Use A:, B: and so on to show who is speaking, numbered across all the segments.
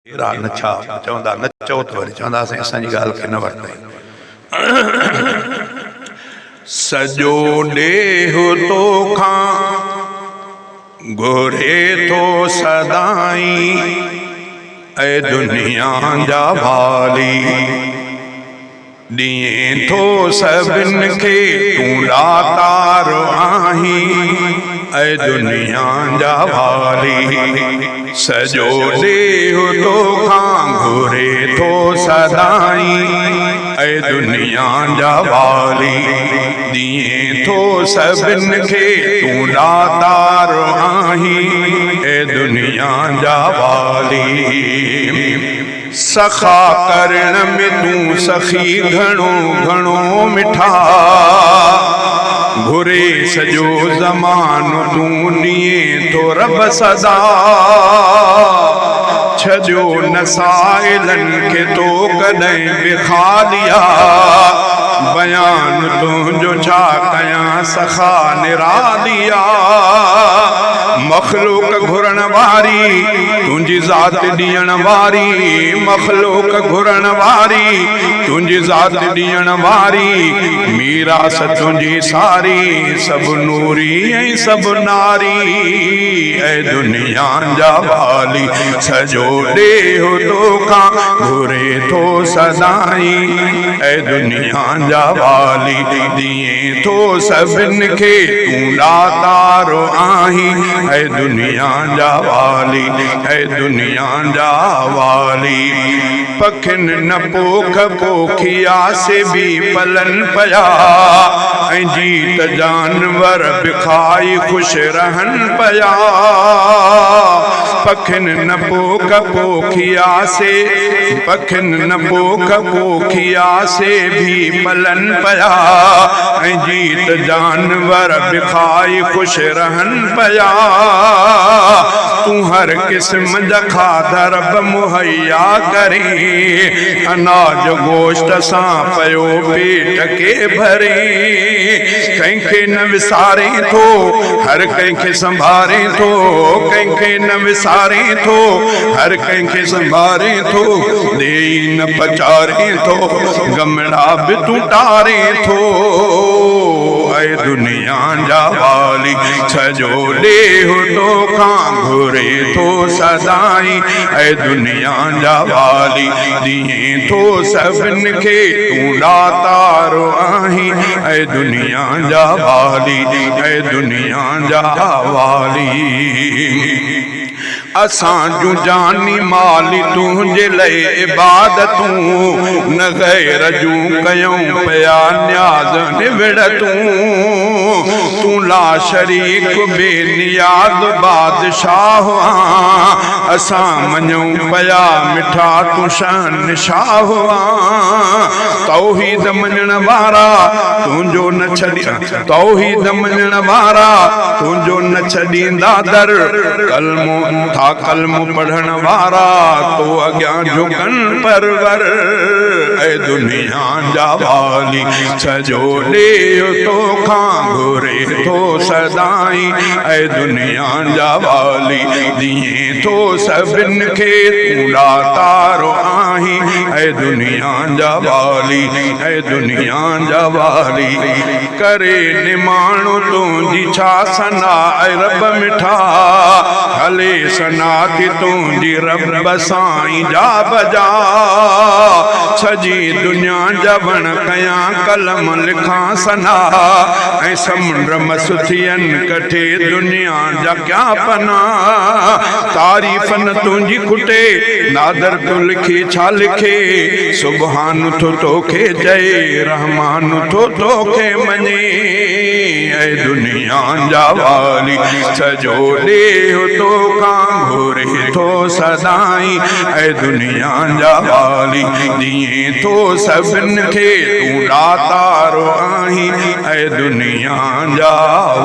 A: हेरा नछा चवंदा नचो त वरी चवंदासीं असांजी ॻाल्हि खे न वरितई। सॼो ॾेहो तोखां घुरे थो सदाई, ऐ दुनिया जा वाली ॾींहुं थो सभिनि खे तूं ॾातार आहीं, ऐ दुनिया जा वाली सॼो ॾेहो तोखां घुरे थो सदाई, ऐ दुनिया जा वाली ॾींहुं थो सभिनि खे तूं ॾातार आहीं, ऐ दुनिया जा वाली सखा करण में तूं सखी घणो घणो मिठा, घुरे सॼो ज़मानो तूं ॾींहुं थो रब सदा, छॾियो न साइलनि खे तो कॾहिं बि ख़ालिया, बयान तुंहिंजो छा कयां सखा निरालिया। मखलूक घुरण वारी तुंहिंजी ज़ात ॾियण वारी, मखलूक घुरण वारी तुंहिंजी ज़ात ॾियण वारी, मीरास तुंहिंजी सारी सभु नूरी ऐं सभु नारी, ऐ दुनिया जा वाली सॼो ॾेहो तोखां घुरे थो सदाई, ऐ दुनिया जा वाली ॾींहुं थो सभिनि खे तूं ॾातार आहीं, ऐ दुनिया जा वाली ऐ दुनिया जा वाली। पखिन न पोख पोखिया से भी पलन पया, ऐं जीत जानवर बि खाई ख़ुशि रहन पया। पखिन न पोख पोखिया से, पखिन न पोख पोखिया से भी पलन पया, ऐं जीत जानवर बि खाई ख़ुशि रहन पया। तूं हर क़िस्म जा खाधा रब मुहैया करे, अनाज गोश्त सां पयो पेट के भरे, कंहिंखे न विसारे थो हर कंहिंखे संभारे थो, कंहिंखे न विसारे थो हर कंहिंखे संभारे थो, ॾेई न पचारे थो गमड़ा बि तूं टारे थो, ऐ दुनिया जा वाली सॼो ॾेहो तोखां घुरे थो सदाई, ऐ दुनिया जा वाली ॾींहुं थो सभिनि खे तूं ॾातार आहीं, ऐ दुनिया जा वाली ऐ दुनिया जा वाली। असां जूं जानी माली तुंहिंजे लाइ इबादतूं, न गैर जूं कयूं पिया न्याज़ निविड़ तूं ला शरीक बेनियाज़ बादशाह आं, असां मञूं पिया मिठा तूं शहनशाह आं। तौहीद मञण वारा तुंहिंजो न छॾींदा, तौहीद मञण वारा तुंहिंजो न छॾींदा दर, कलमो था कलमो पढ़ण वारा तो अॻियां झुकन परवर, ऐ दुनिया जा वाली सॼो ॾेहो तोखां घुरे थो सदाई, ऐ दुनिया जा वाली ॾींहुं थो सभिनि खे तूं ॾातार आहीं, ऐ दुनिया जा वाली ऐ दुनिया जा वाली। करे निमाणो तुंहिंजी छा सना ऐं रब मिठा, हले सना थी तुंहिंजी रब साईं जा बजा, सॼी दुनिया जा वण कयां कलम लिखां सना, ऐं समुंड मसुथियनि कठे दुनिया जा क्या पना, तारीफ़न तुंहिंजी खुटे नादर तूं लिखी छा लिखे, सुबहान थो तोखे चए रहमान थो तोखे मञे, ऐ दुनिया जा वाली सॼो ॾेहो तोखां घुरे थो सदाई, ऐ दुनिया जा वाली ॾींहुं थो सभिनि खे तूं ॾातार आहीं, ऐ दुनिया जा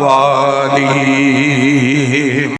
A: वाली।